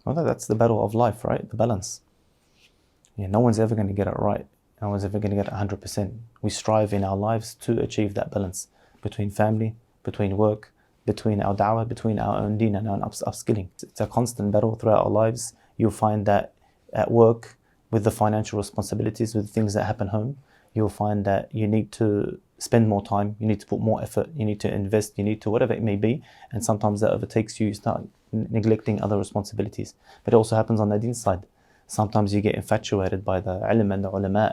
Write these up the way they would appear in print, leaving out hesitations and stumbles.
Well, that's the battle of life, right? The balance. Yeah, no one's ever going to get it right. No one's ever going to get it 100%. We strive in our lives to achieve that balance between family, between work, between our da'wah, between our own deen and our own upskilling. It's a constant battle throughout our lives. You'll find that at work, with the financial responsibilities, with things that happen home, you'll find that you need to spend more time, you need to put more effort, you need to invest, you need to whatever it may be, and sometimes that overtakes you, you start neglecting other responsibilities. But it also happens on the deen side. Sometimes you get infatuated by the ilm and the ulama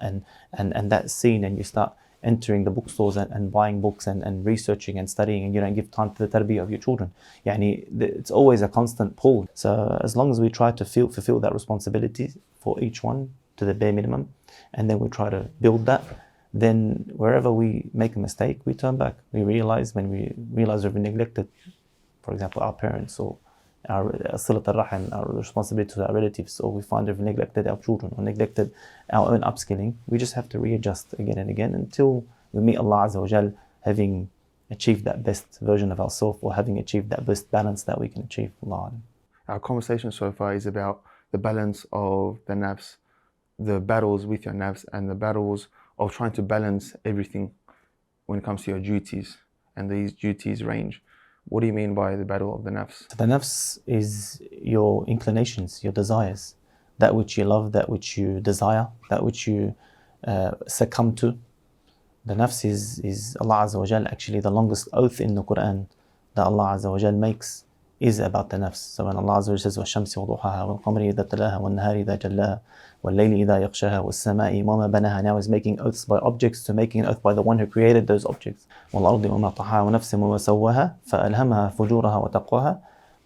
and that scene, and you start entering the bookstores and buying books and researching and studying, and you don't give time to the tarbiyah of your children. It's always a constant pull. So as long as we try to fulfill that responsibility for each one to the bare minimum, and then we try to build that, then wherever we make a mistake, we turn back. When we realize we've neglected, for example, our parents, or our silat al-rahim, our responsibility to our relatives, or we find we've neglected our children or neglected our own upskilling, we just have to readjust again and again until we meet Allah Azza wa Jal having achieved that best version of ourselves, or having achieved that best balance that we can achieve. Allah. Our conversation so far is about the balance of the nafs, the battles with your nafs, and the battles of trying to balance everything when it comes to your duties, and these duties range. What do you mean by the battle of the nafs? The nafs is your inclinations, your desires, that which you love, that which you desire, that which you succumb to. The nafs is Allah Azza wa Jal, actually the longest oath in the Quran that Allah Azza wa Jal makes is about the nafs. So when Allah Azza wa Jal says, وَالشَّمْسِ وَضُحَاهَا وَالْقَمَرِ إِذَا تَلَاهَا وَالنَّهَارِ إِذَا جَلَّاهَا وَاللَّيْلِ إِذَا يَغْشَاهَا وَالسَّمَاءِ وَمَا بَنَاهَا, now is making oaths by objects to making an oath by the one who created those objects. وَالْأَرْضِ وَمَا طَحَاهَا وَنَفْسٍ وَمَا سَوَّاهَا فَأَلْهَمَهَا فُجُورَهَا وَتَقْوَاهَا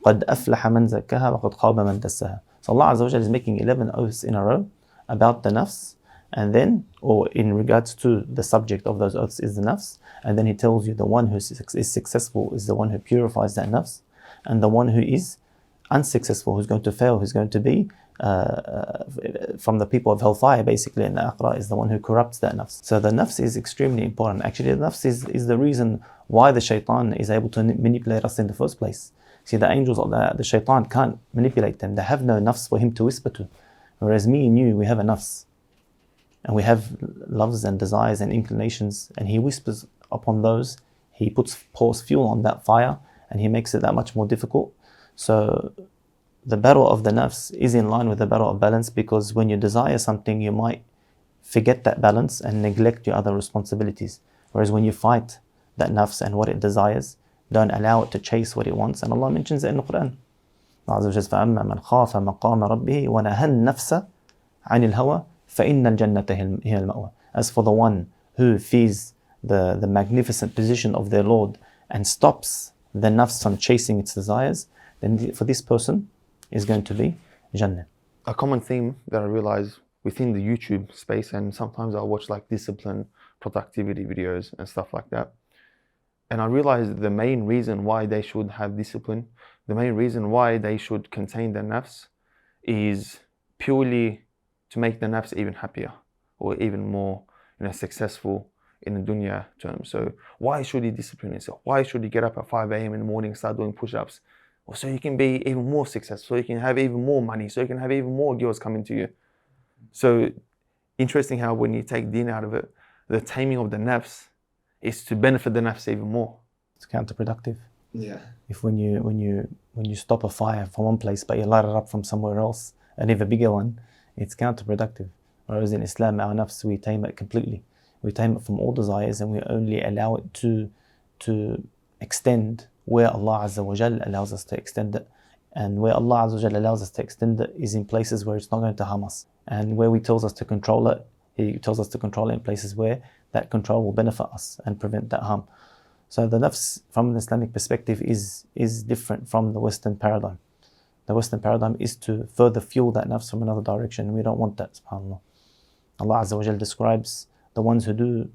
قَدْ أَفْلَحَ مَنْ زَكَّاهَا وَقَدْ خَابَ مَنْ دَسَّاهَا. So Allah Azza wa Jal is making 11 oaths in a row about the nafs, and then, or in regards to the subject of those oaths is the nafs, and then He tells you the one who is successful is the one who purifies that nafs, and the one who is unsuccessful, who's going to fail, who's going to be from the people of hellfire, basically, in the akhirah, is the one who corrupts that nafs. So the nafs is extremely important. Actually, the nafs is the reason why the shaitan is able to manipulate us in the first place. See, the angels, the shaitan can't manipulate them. They have no nafs for him to whisper to. Whereas me and you, we have a nafs. And we have loves and desires and inclinations, and he whispers upon those. He pours fuel on that fire, and he makes it that much more difficult. So the battle of the nafs is in line with the battle of balance, because when you desire something, you might forget that balance and neglect your other responsibilities. Whereas when you fight that nafs and what it desires, don't allow it to chase what it wants. And Allah mentions it in the Quran. Allah says, فَأَمَّا مَنْ خَافَ مَقَامَ رَبِّهِ وَنَهَى النَّفْسَ عَنِ الْهَوَى فَإِنَّ الْجَنَّةَ هِيَ الْمَأْوَى. As for the one who fears the magnificent position of their Lord and stops the nafs from chasing its desires, then for this person is going to be Jannah. A common theme that I realize within the YouTube space, and sometimes I watch like discipline, productivity videos and stuff like that, and I realize the main reason why they should have discipline, the main reason why they should contain their nafs, is purely to make the nafs even happier or even more, successful in the dunya terms. So why should you discipline yourself? Why should you get up at 5 a.m. in the morning, start doing push-ups? Or so you can be even more successful, so you can have even more money, so you can have even more girls coming to you. So interesting how when you take deen out of it, the taming of the nafs is to benefit the nafs even more. It's counterproductive. Yeah. If when you stop a fire from one place but you light it up from somewhere else, an even bigger one, it's counterproductive. Whereas in Islam, our nafs, we tame it completely. We tame it from all desires, and we only allow it to extend where Allah Azza wa Jal allows us to extend it. And where Allah Azza wa Jal allows us to extend it is in places where it's not going to harm us. And where He tells us to control it, He tells us to control it in places where that control will benefit us and prevent that harm. So the nafs from an Islamic perspective is different from the Western paradigm. The Western paradigm is to further fuel that nafs from another direction. We don't want that, subhanAllah. Allah Azza wa Jal describes the ones who do,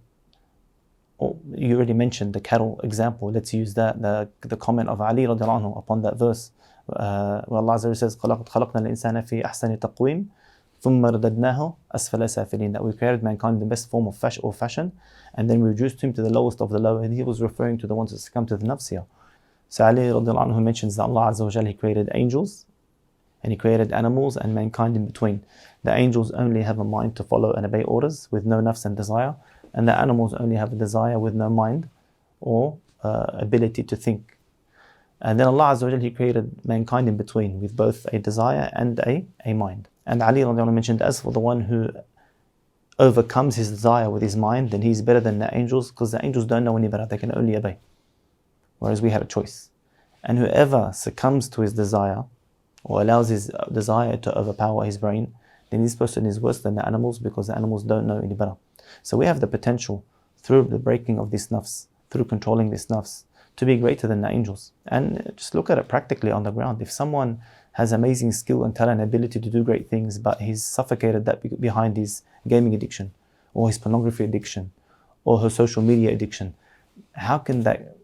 you already mentioned the cattle example, let's use that, the comment of Ali radiallahu anhu upon that verse, where Allah Azza wa Jal says, خَلَقْنَا الْإِنسَانَ فِي أَحْسَنِ تَقْوِيمٍ ثُمَّ رَدَدْنَاهُ أَسْفَلَ سَافِلِينَ, that we created mankind in the best form of fashion, and then we reduced him to the lowest of the low, and he was referring to the ones that succumb to the nafs here. So Ali radiallahu anhu mentions that Allah Azza wa Jal, He created angels, And He created animals and mankind in between. The angels only have a mind to follow and obey orders with no nafs and desire, and the animals only have a desire with no mind or ability to think. And then Allah Azza wa Jal, He created mankind in between with both a desire and a mind. And Ali radiallahu anhu mentioned, as for the one who overcomes his desire with his mind, then he's better than the angels, because the angels don't know any better, they can only obey. Whereas we had a choice. And whoever succumbs to his desire or allows his desire to overpower his brain, then this person is worse than the animals, because the animals don't know any better. So we have the potential, through the breaking of this nafs, through controlling this nafs, to be greater than the angels. And just look at it practically on the ground. If someone has amazing skill and talent and ability to do great things, but he's suffocated that behind his gaming addiction, or his pornography addiction, or her social media addiction, how can that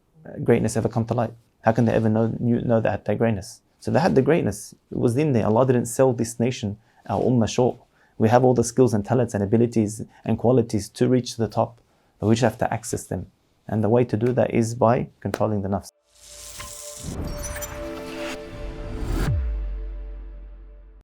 greatness ever come to light? How can they ever know that their greatness? So they had the greatness, it was in there. Allah didn't sell this nation, our ummah, short. We have all the skills and talents and abilities and qualities to reach the top, but we just have to access them. And the way to do that is by controlling the nafs.